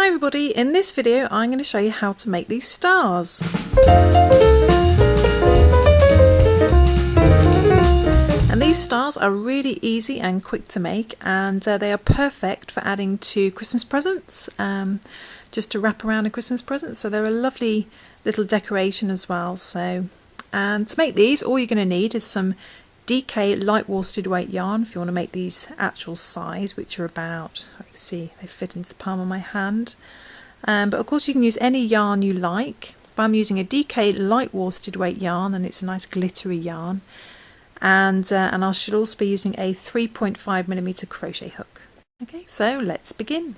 Hi everybody, in this video I'm going to show you how to make these stars. And these stars are really easy and quick to make, and they are perfect for adding to Christmas presents, just to wrap around a Christmas present. So they're a lovely little decoration as well. And to make these, all you're going to need is some DK light worsted weight yarn if you want to make these actual size, which are about, I can see they fit into the palm of my hand, but of course you can use any yarn you like, but I'm using a DK light worsted weight yarn, and it's a nice glittery yarn, and I should also be using a 3.5mm crochet hook. Okay, so let's begin.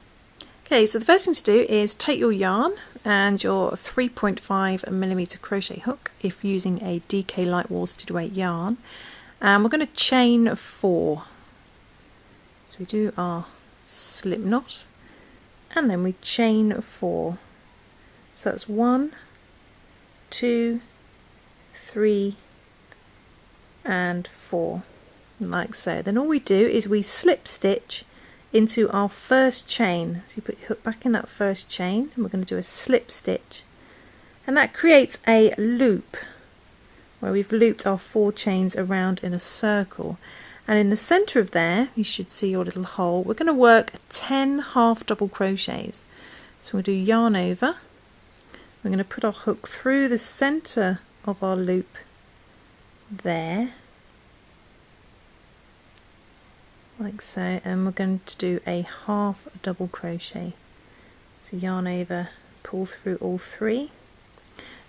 Okay, so the first thing to do is take your yarn and your 3.5mm crochet hook if using a DK light worsted weight yarn, and we're going to chain 4. So we do our slip knot and then we chain 4. So that's 1, 2, 3 and 4, like so. Then all we do is we slip stitch into our first chain. So you put your hook back in that first chain and we're going to do a slip stitch, and that creates a loop where we've looped our 4 chains around in a circle, and in the center of there you should see your little hole. We're going to work 10 half double crochets. So we'll do yarn over, we're going to put our hook through the center of our loop there, like so, and we're going to do a half double crochet. So yarn over, pull through all 3.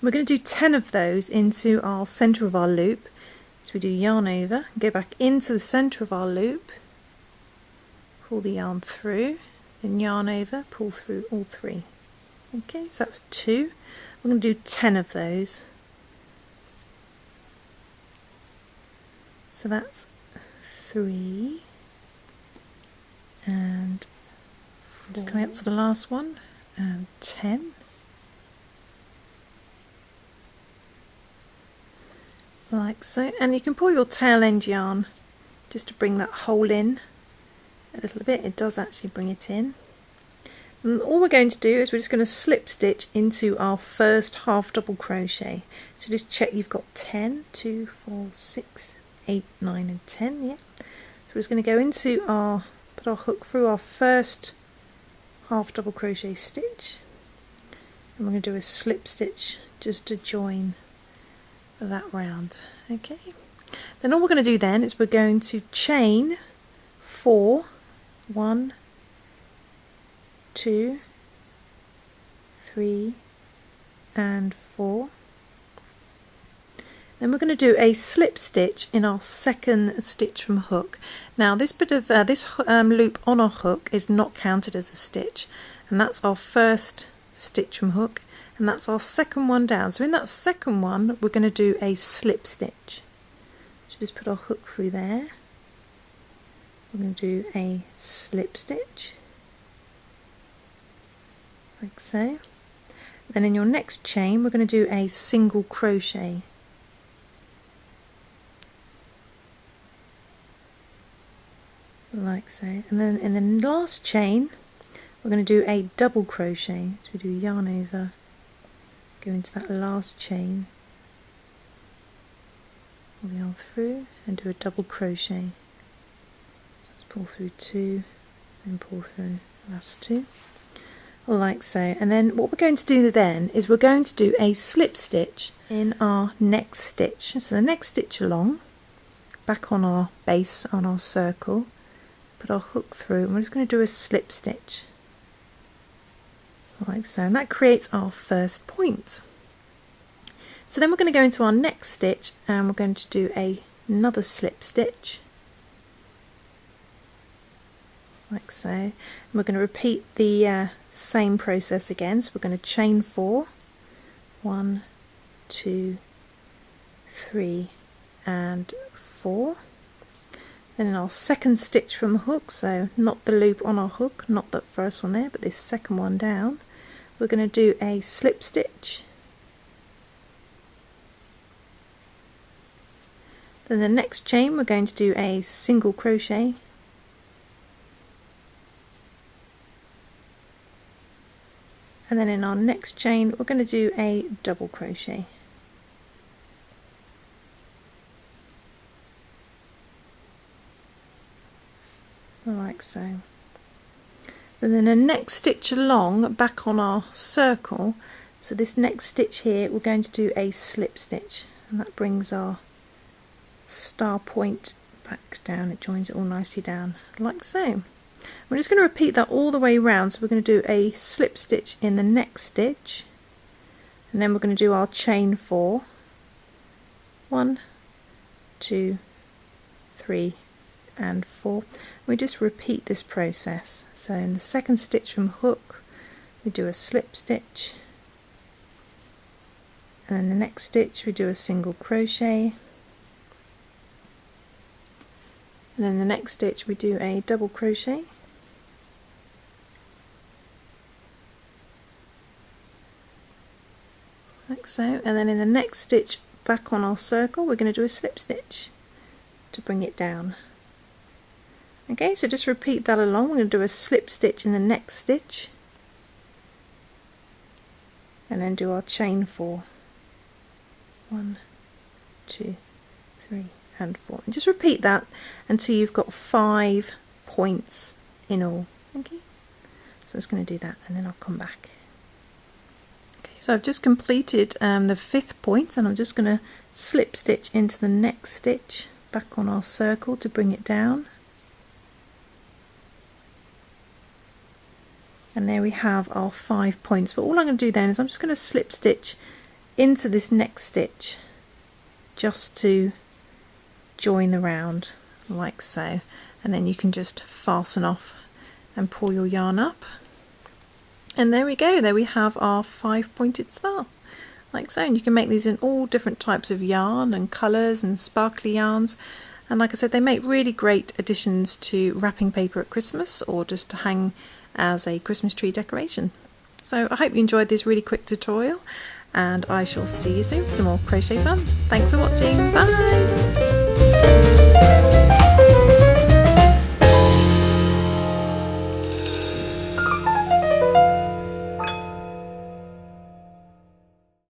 We're going to do 10 of those into our center of our loop. So we do yarn over, go back into the center of our loop, pull the yarn through, then yarn over, pull through all 3. Okay, so that's 2. We're going to do 10 of those. So that's 3, and just coming up to the last one, and 10. Like so, and you can pull your tail end yarn just to bring that hole in a little bit. It does actually bring it in. And all we're going to do is we're just going to slip stitch into our first half double crochet. So just check you've got 10, 2, 4, 6, 8, 9 and 10, yeah. So we're just going to go into our, put our hook through our first half double crochet stitch, and we're going to do a slip stitch just to join that round. Okay, then all we're going to do then is we're going to chain 4, 1, 2, 3 and 4. Then we're going to do a slip stitch in our second stitch from hook. Now this bit of loop on our hook is not counted as a stitch, and that's our first stitch from hook, and that's our second one down. So in that second one we're going to do a slip stitch. So just put our hook through there, we're going to do a slip stitch like so. Then in your next chain we're going to do a single crochet, like so, and then in the last chain we're going to do a double crochet. So we do yarn over, go into that last chain, pull the yarn through and do a double crochet. Let's pull through 2 and pull through the last 2, like so. And then what we're going to do then is we're going to do a slip stitch in our next stitch. So the next stitch along, back on our base on our circle, put our hook through, and we're just going to do a slip stitch like so, and that creates our first point. So then we're going to go into our next stitch and we're going to do another slip stitch like so, and we're going to repeat the same process again. So we're going to chain 4, 1, 2, 3 and 4. Then in our second stitch from hook, so not the loop on our hook, not that first one there, but this second one down, we're going to do a slip stitch. Then the next chain we're going to do a single crochet, and then in our next chain we're going to do a double crochet. Like so. And then the next stitch along back on our circle, so this next stitch here we're going to do a slip stitch, and that brings our star point back down. It joins it all nicely down like so. We're just going to repeat that all the way around, so we're going to do a slip stitch in the next stitch, and then we're going to do our chain 4, 1, 2, 3 and 4. We just repeat this process. So in the second stitch from hook we do a slip stitch, and then the next stitch we do a single crochet, and then the next stitch we do a double crochet, like so, and then in the next stitch back on our circle we're going to do a slip stitch to bring it down. Okay, so just repeat that along. We're going to do a slip stitch in the next stitch, and then do our chain 4, 1, 2, 3 and 4, and just repeat that until you've got 5 points in all. Okay, so I'm just going to do that and then I'll come back. Okay, so I've just completed the 5th point, and I'm just going to slip stitch into the next stitch back on our circle to bring it down. And there we have our 5 points. But all I'm going to do then is I'm just going to slip stitch into this next stitch just to join the round like so, and then you can just fasten off and pull your yarn up, and there we go. There we have our 5-pointed star like so, and you can make these in all different types of yarn and colours and sparkly yarns. And like I said, they make really great additions to wrapping paper at Christmas, or just to hang as a Christmas tree decoration. So I hope you enjoyed this really quick tutorial, and I shall see you soon for some more crochet fun. Thanks for watching, bye!